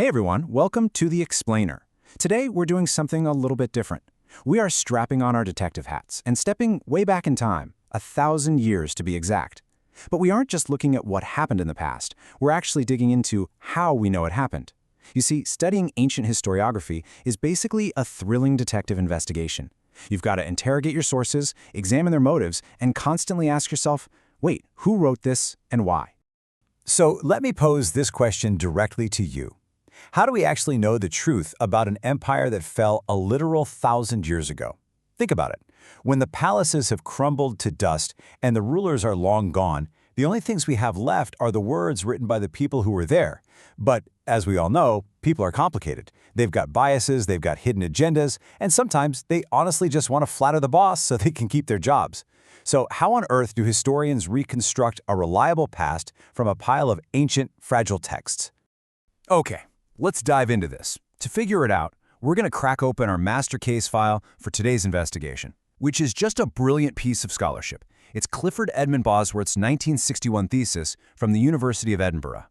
Hey everyone, welcome to The Explainer. Today we're doing something a little bit different. We are strapping on our detective hats and stepping way back in time, 1,000 years to be exact. But we aren't just looking at what happened in the past, we're actually digging into how we know it happened. You see, studying ancient historiography is basically a thrilling detective investigation. You've got to interrogate your sources, examine their motives, and constantly ask yourself, wait, who wrote this and why? So let me pose this question directly to you. How do we actually know the truth about an empire that fell a literal 1,000 years ago? Think about it. When the palaces have crumbled to dust and the rulers are long gone, the only things we have left are the words written by the people who were there. But as we all know, people are complicated. They've got biases, they've got hidden agendas, and sometimes they honestly just want to flatter the boss so they can keep their jobs. So how on earth do historians reconstruct a reliable past from a pile of ancient, fragile texts? Okay, let's dive into this. To figure it out, we're going to crack open our master case file for today's investigation, which is just a brilliant piece of scholarship. It's Clifford Edmund Bosworth's 1961 thesis from the University of Edinburgh.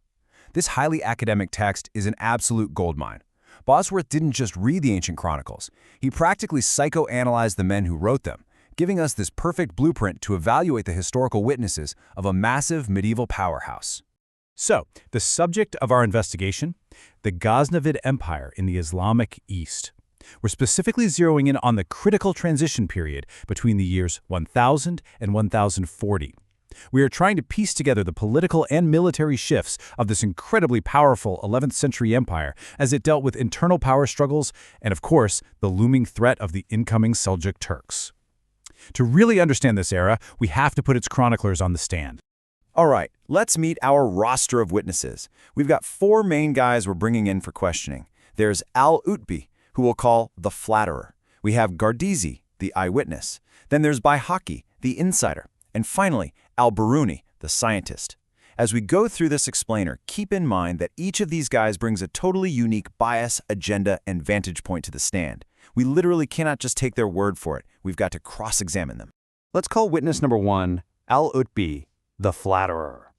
This highly academic text is an absolute goldmine. Bosworth didn't just read the ancient chronicles, he practically psychoanalyzed the men who wrote them, giving us this perfect blueprint to evaluate the historical witnesses of a massive medieval powerhouse. So, the subject of our investigation, the Ghaznavid Empire in the Islamic East. We're specifically zeroing in on the critical transition period between the years 1000 and 1040. We are trying to piece together the political and military shifts of this incredibly powerful 11th century empire as it dealt with internal power struggles and, of course, the looming threat of the incoming Seljuk Turks. To really understand this era, we have to put its chroniclers on the stand. All right, let's meet our roster of witnesses. We've got four main guys we're bringing in for questioning. There's al-Utbi, who we'll call the flatterer. We have Gardizi, the eyewitness. Then there's Baihaqi, the insider. And finally, al-Biruni, the scientist. As we go through this explainer, keep in mind that each of these guys brings a totally unique bias, agenda, and vantage point to the stand. We literally cannot just take their word for it. We've got to cross-examine them. Let's call witness number 1, al-Utbi, the flatterer.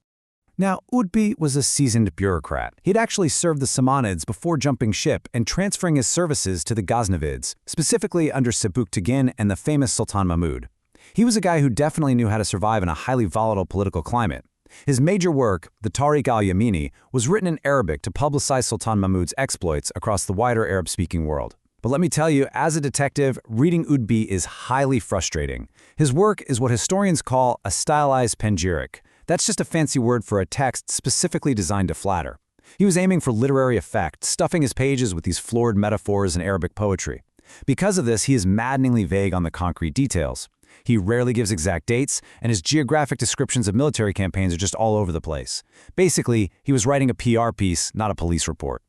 Now, Utbi was a seasoned bureaucrat. He'd actually served the Samanids before jumping ship and transferring his services to the Ghaznavids, specifically under Sabuktigin and the famous Sultan Mahmud. He was a guy who definitely knew how to survive in a highly volatile political climate. His major work, the Tariq al-Yamini, was written in Arabic to publicize Sultan Mahmud's exploits across the wider Arab-speaking world. But let me tell you, as a detective, reading Utbi is highly frustrating. His work is what historians call a stylized panegyric. That's just a fancy word for a text specifically designed to flatter. He was aiming for literary effect, stuffing his pages with these florid metaphors and Arabic poetry. Because of this, he is maddeningly vague on the concrete details. He rarely gives exact dates, and his geographic descriptions of military campaigns are just all over the place. Basically, he was writing a PR piece, not a police report.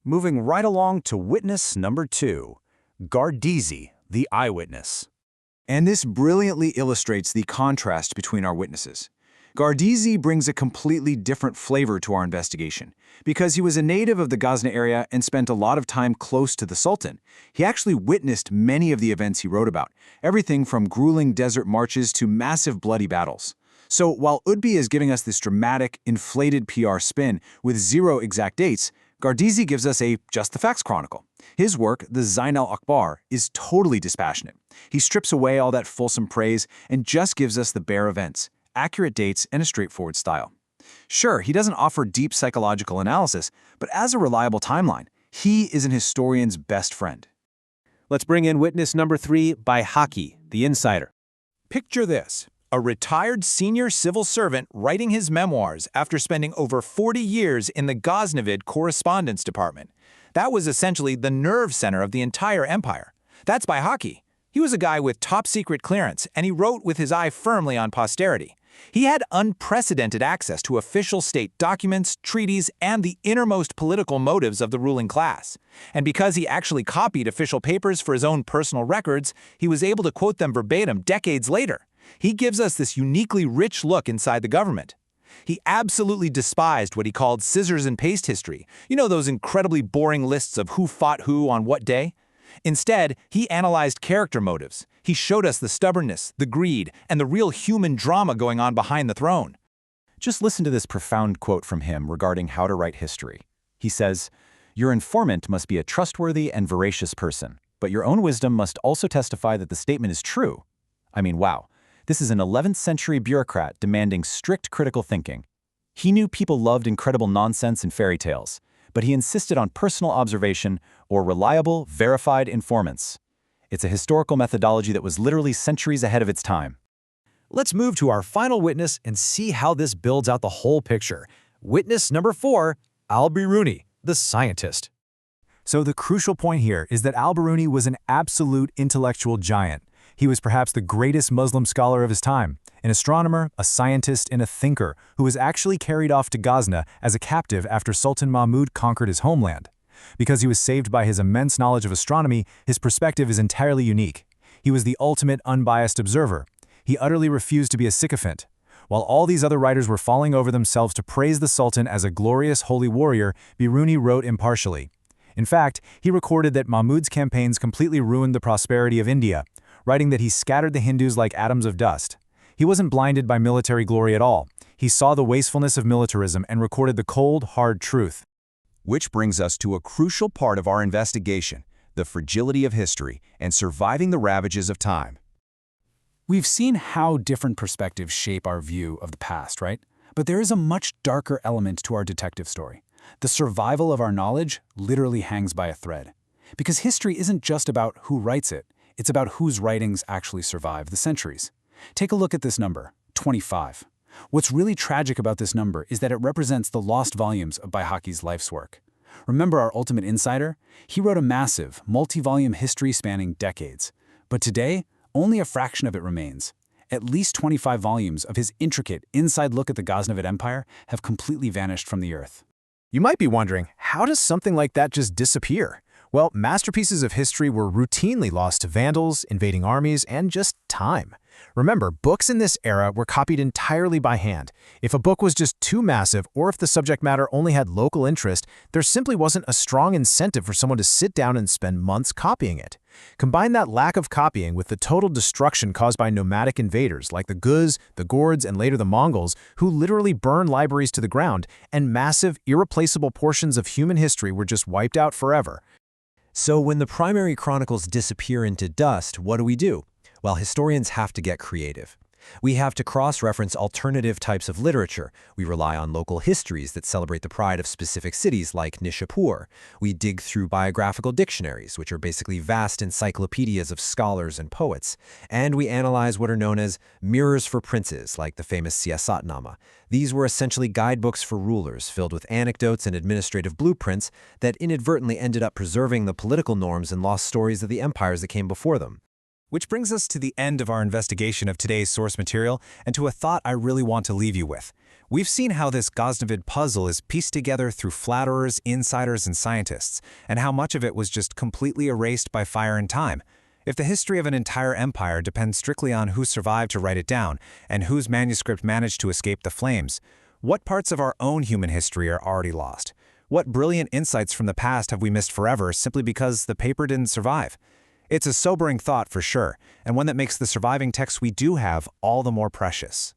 Moving right along to witness number 2, Gardizi, the eyewitness. And this brilliantly illustrates the contrast between our witnesses. Gardizi brings a completely different flavor to our investigation. Because he was a native of the Ghazni area and spent a lot of time close to the Sultan, he actually witnessed many of the events he wrote about, everything from grueling desert marches to massive bloody battles. So while Utbi is giving us this dramatic, inflated PR spin with zero exact dates, Gardizi gives us a Just the Facts chronicle. His work, the Zain al-Akbar, is totally dispassionate. He strips away all that fulsome praise and just gives us the bare events, accurate dates, and a straightforward style. Sure, he doesn't offer deep psychological analysis, but as a reliable timeline, he is an historian's best friend. Let's bring in witness number 3, Baihaqi, the insider. Picture this. A retired senior civil servant writing his memoirs after spending over 40 years in the Ghaznavid correspondence department. That was essentially the nerve center of the entire empire. That's Baihaqi. He was a guy with top-secret clearance, and he wrote with his eye firmly on posterity. He had unprecedented access to official state documents, treaties, and the innermost political motives of the ruling class. And because he actually copied official papers for his own personal records, he was able to quote them verbatim decades later. He gives us this uniquely rich look inside the government. He absolutely despised what he called scissors and paste history. You know, those incredibly boring lists of who fought who on what day? Instead, he analyzed character motives. He showed us the stubbornness, the greed, and the real human drama going on behind the throne. Just listen to this profound quote from him regarding how to write history. He says, Your informant must be a trustworthy and veracious person, but your own wisdom must also testify that the statement is true. I mean, wow. This is an 11th century bureaucrat demanding strict critical thinking. He knew people loved incredible nonsense and fairy tales, but he insisted on personal observation or reliable, verified informants. It's a historical methodology that was literally centuries ahead of its time. Let's move to our final witness and see how this builds out the whole picture. Witness number 4, al-Biruni, the scientist. So the crucial point here is that al-Biruni was an absolute intellectual giant. He was perhaps the greatest Muslim scholar of his time, an astronomer, a scientist, and a thinker who was actually carried off to Ghazna as a captive after Sultan Mahmud conquered his homeland. Because he was saved by his immense knowledge of astronomy, his perspective is entirely unique. He was the ultimate unbiased observer. He utterly refused to be a sycophant. While all these other writers were falling over themselves to praise the Sultan as a glorious holy warrior, Biruni wrote impartially. In fact, he recorded that Mahmud's campaigns completely ruined the prosperity of India, writing that he scattered the Hindus like atoms of dust. He wasn't blinded by military glory at all. He saw the wastefulness of militarism and recorded the cold, hard truth. Which brings us to a crucial part of our investigation, the fragility of history and surviving the ravages of time. We've seen how different perspectives shape our view of the past, right? But there is a much darker element to our detective story. The survival of our knowledge literally hangs by a thread. Because history isn't just about who writes it, it's about whose writings actually survive the centuries. Take a look at this number, 25. What's really tragic about this number is that it represents the lost volumes of Bayhaqi's life's work. Remember our ultimate insider? He wrote a massive, multi-volume history spanning decades. But today, only a fraction of it remains. At least 25 volumes of his intricate inside look at the Ghaznavid Empire have completely vanished from the earth. You might be wondering, how does something like that just disappear? Well, masterpieces of history were routinely lost to vandals, invading armies, and just time. Remember, books in this era were copied entirely by hand. If a book was just too massive, or if the subject matter only had local interest, there simply wasn't a strong incentive for someone to sit down and spend months copying it. Combine that lack of copying with the total destruction caused by nomadic invaders like the Guz, the Gords, and later the Mongols, who literally burned libraries to the ground, and massive, irreplaceable portions of human history were just wiped out forever. So when the primary chronicles disappear into dust, what do? Well, historians have to get creative. We have to cross-reference alternative types of literature. We rely on local histories that celebrate the pride of specific cities like Nishapur. We dig through biographical dictionaries, which are basically vast encyclopedias of scholars and poets. And we analyze what are known as mirrors for princes, like the famous Siyasatnama. These were essentially guidebooks for rulers, filled with anecdotes and administrative blueprints that inadvertently ended up preserving the political norms and lost stories of the empires that came before them. Which brings us to the end of our investigation of today's source material and to a thought I really want to leave you with. We've seen how this Ghaznavid puzzle is pieced together through flatterers, insiders, and scientists, and how much of it was just completely erased by fire and time. If the history of an entire empire depends strictly on who survived to write it down and whose manuscript managed to escape the flames, what parts of our own human history are already lost? What brilliant insights from the past have we missed forever simply because the paper didn't survive? It's a sobering thought for sure, and one that makes the surviving texts we do have all the more precious.